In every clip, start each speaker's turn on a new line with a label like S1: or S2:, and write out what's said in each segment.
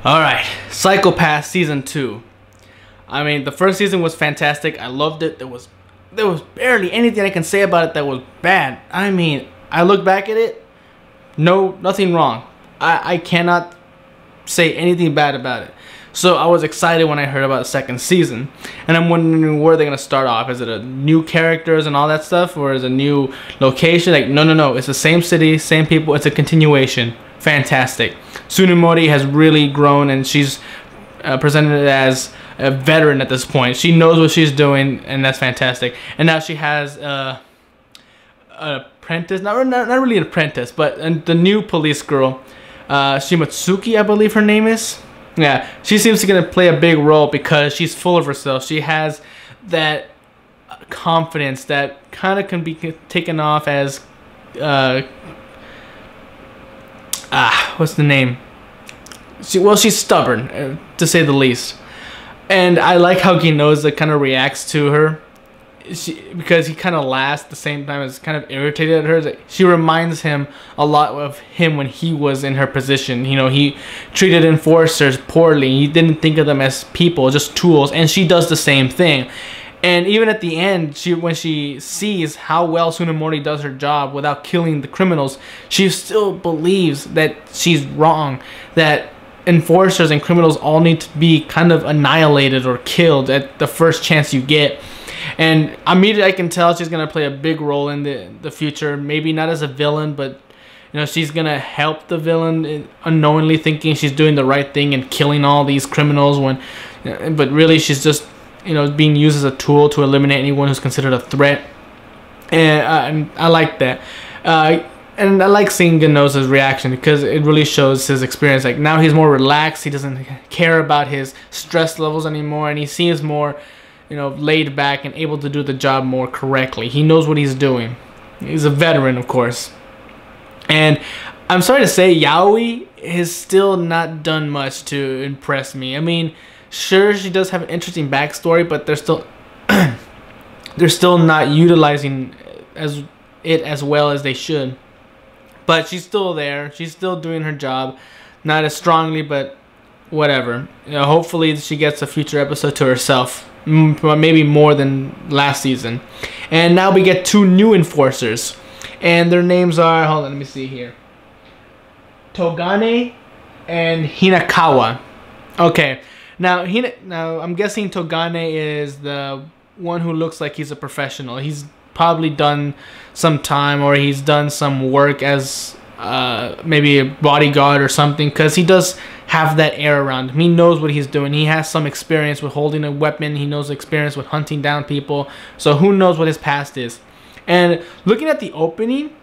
S1: Alright, Psychopath Season 2. I mean, the first season was fantastic. I loved it. There was barely anything I can say about it that was bad. I mean, I look back at it, nothing wrong. I cannot say anything bad about it. So I was excited when I heard about the second season. And I'm wondering where they're going to start off. Is it a new characters and all that stuff? Or is it a new location? Like, no. It's the same city, same people. It's a continuation. Fantastic. Tsunemori has really grown, and she's presented as a veteran at this point. She knows what she's doing, and that's fantastic. And now she has an apprentice, not really an apprentice, but the new police girl, Shimatsuki, I believe her name is. Yeah, she seems to gonna play a big role because she's full of herself. She has that confidence that kind of can be taken off as what's the name? She's stubborn, to say the least. And I like how Ginoza kind of reacts to her, because he kind of laughs at the same time as kind of irritated at her. She reminds him a lot of him when he was in her position. You know, he treated enforcers poorly. He didn't think of them as people, just tools. And she does the same thing. And even at the end, when she sees how well Tsunemori does her job without killing the criminals, she still believes that she's wrong, that enforcers and criminals all need to be kind of annihilated or killed at the first chance you get. And immediately I can tell she's going to play a big role in the future. Maybe not as a villain, but you know, she's going to help the villain unknowingly, thinking she's doing the right thing and killing all these criminals, but really she's just, you know, being used as a tool to eliminate anyone who's considered a threat. And I like that. And I like seeing Ginoza's reaction because it really shows his experience. Like, now he's more relaxed. He doesn't care about his stress levels anymore, and he seems more, you know, laid back and able to do the job more correctly. He knows what he's doing. He's a veteran, of course. And I'm sorry to say, Yaoi has still not done much to impress me. I mean, sure, she does have an interesting backstory, but they're still not utilizing it as well as they should. But she's still there. She's still doing her job, not as strongly, but whatever. You know, hopefully she gets a future episode to herself, maybe more than last season. And now we get two new enforcers, and their names are, hold on, let me see here, Togane and Hinakawa. Okay. Now I'm guessing Togane is the one who looks like he's a professional. He's probably done some time, or he's done some work as maybe a bodyguard or something, because he does have that air around him. He knows what he's doing. He has some experience with holding a weapon. He knows experience with hunting down people. So who knows what his past is. And looking at the opening,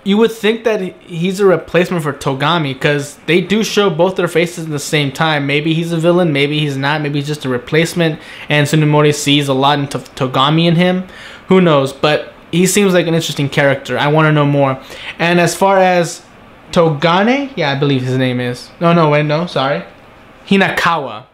S1: you would think that he's a replacement for Togami, because they do show both their faces at the same time. Maybe he's a villain, maybe he's not, maybe he's just a replacement, and Tsunemori sees a lot into Togami in him. Who knows? But he seems like an interesting character. I want to know more. And as far as Togane, yeah, I believe his name is. No, sorry. Hinakawa.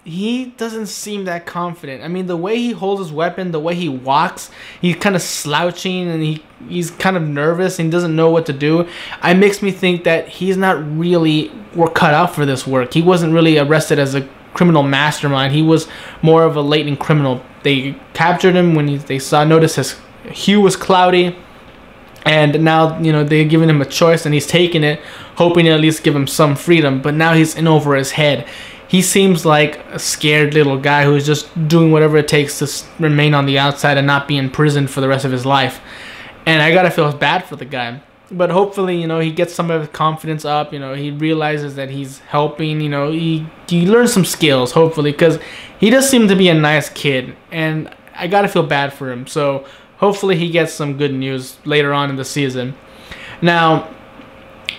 S1: He doesn't seem that confident. I mean, the way he holds his weapon, the way he walks, he's kind of slouching, and he's kind of nervous and doesn't know what to do. It makes me think that he's not really cut out for this work. He wasn't really arrested as a criminal mastermind. He was more of a latent criminal. They captured him when they noticed his hue was cloudy, and now, you know, they're giving him a choice, and he's taking it, hoping to at least give him some freedom. But now he's in over his head. He seems like a scared little guy who's just doing whatever it takes to remain on the outside and not be in prison for the rest of his life. And I gotta feel bad for the guy. But hopefully, you know, he gets some of his confidence up. You know, he realizes that he's helping. You know, he learns some skills, hopefully, because he does seem to be a nice kid. And I gotta feel bad for him. So hopefully he gets some good news later on in the season. Now,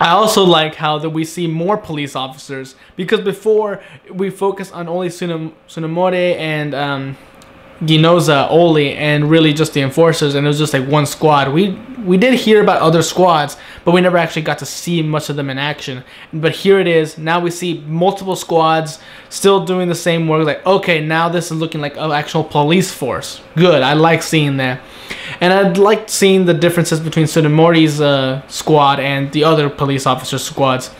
S1: I also like how that we see more police officers, because before we focused on only Tsunemori and Ginoza only, and really just the enforcers, and it was just like one squad. We did hear about other squads, but we never actually got to see much of them in action. But here it is. Now we see multiple squads still doing the same work. Like, okay, now this is looking like an actual police force. Good. I like seeing that. And I'd like seeing the differences between Tsunemori's squad and the other police officer squads.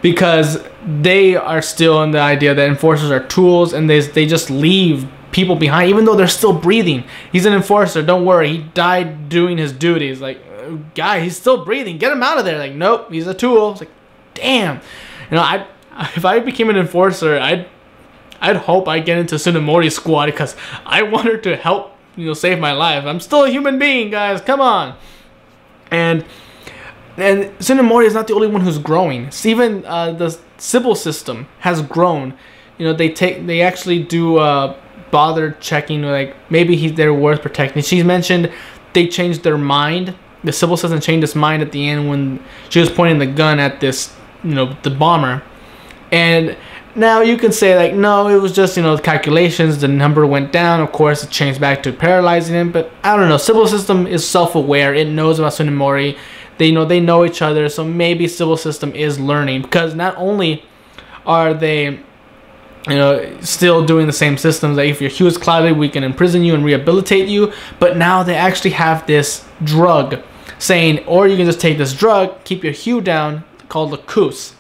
S1: because they are still in the idea that enforcers are tools, and they just leave people behind even though they're still breathing. He's an enforcer, don't worry, he died doing his duties. Like, guy, he's still breathing, get him out of there. Like, nope, he's a tool. It's like, damn. You know, if I became an enforcer, I'd hope I get into Tsunemori's squad, because I want her to help, you know, save my life. I'm still a human being, guys, come on. And Tsunemori is not the only one who's growing. Even the Sybil system has grown. You know, they actually do bother checking, like, maybe they're worth protecting. She's mentioned they changed their mind. The Sybil system changed its mind at the end when she was pointing the gun at this, you know, the bomber. And now you can say, like, no, it was just, you know, calculations, the number went down, of course it changed back to paralyzing him. But I don't know, Sybil system is self-aware, it knows about Tsunemori. They know each other, so maybe Sybil system is learning, because not only are they, you know, still doing the same systems, like if your hue is clouded, we can imprison you and rehabilitate you, but now they actually have this drug saying, or you can just take this drug, keep your hue down, called Lacus.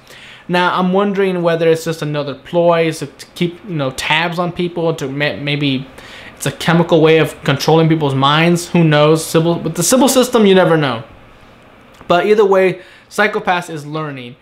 S1: Now I'm wondering whether it's just another ploy to keep, you know, tabs on people, to maybe it's a chemical way of controlling people's minds. Who knows? With the Sybil system, you never know. But either way, Psycho-Pass is learning.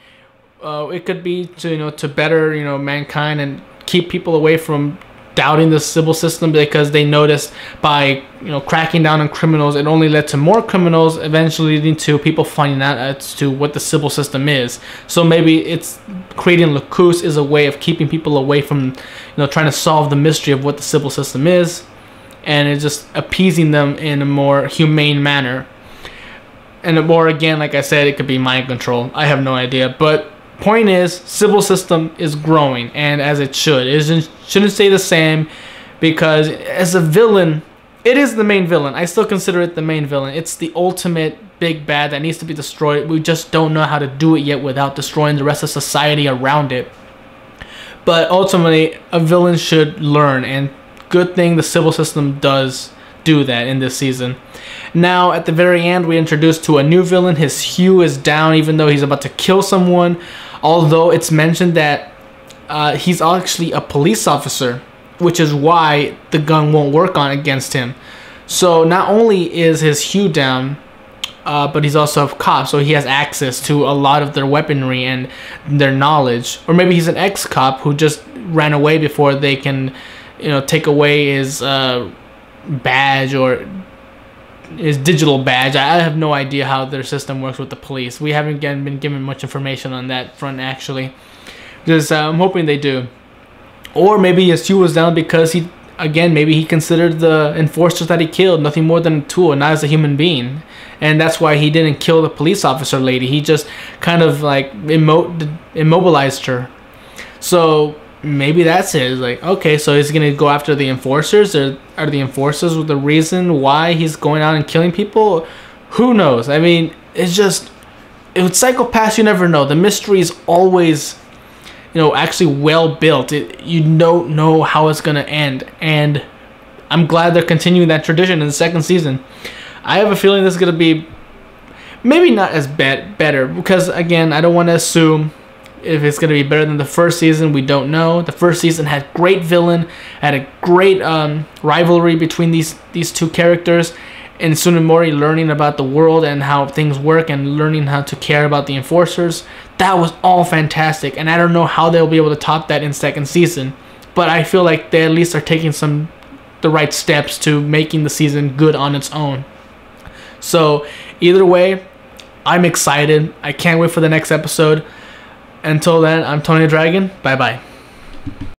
S1: It could be to, you know, to better, you know, mankind and keep people away from doubting the Sybil system, because they noticed by, you know, cracking down on criminals, it only led to more criminals, eventually leading to people finding out as to what the Sybil system is. So maybe it's creating Lacus is a way of keeping people away from, you know, trying to solve the mystery of what the Sybil system is, and it's just appeasing them in a more humane manner. And or again, like I said, it could be mind control. I have no idea. But point is, Sybil system is growing, and as it should. It shouldn't stay the same, because as a villain, it is the main villain. I still consider it the main villain. It's the ultimate big bad that needs to be destroyed. We just don't know how to do it yet without destroying the rest of society around it. But ultimately, a villain should learn, and good thing the Sybil system does do that in this season. Now at the very end, we're introduced to a new villain. His hue is down even though he's about to kill someone, although it's mentioned that he's actually a police officer, which is why the gun won't work on against him. So not only is his hue down, but he's also a cop, so he has access to a lot of their weaponry and their knowledge. Or maybe he's an ex-cop who just ran away before they can, you know, take away his badge or his digital badge. I have no idea how their system works with the police. We haven't been given much information on that front, actually. Just I'm hoping they do. Or maybe his hue was down because maybe he considered the enforcers that he killed nothing more than a tool and not as a human being. And that's why he didn't kill the police officer lady. He just kind of like immobilized her. So maybe that's it. It's like, okay, so he's gonna go after the enforcers, or are the enforcers the reason why he's going out and killing people? Who knows? I mean, it's just, with Psycho-Pass, you never know. The mystery is always, you know, actually well built. You don't know how it's gonna end, and I'm glad they're continuing that tradition in the second season. I have a feeling this is gonna be maybe not as better, because again, I don't want to assume if it's going to be better than the first season. We don't know. The first season had great villain, had a great rivalry between these two characters, and Tsunemori learning about the world and how things work and learning how to care about the enforcers. That was all fantastic, and I don't know how they'll be able to top that in second season, but I feel like they at least are taking the right steps to making the season good on its own. So either way, I'm excited. I can't wait for the next episode. Until then, I'm Tony the Dragon. Bye-bye.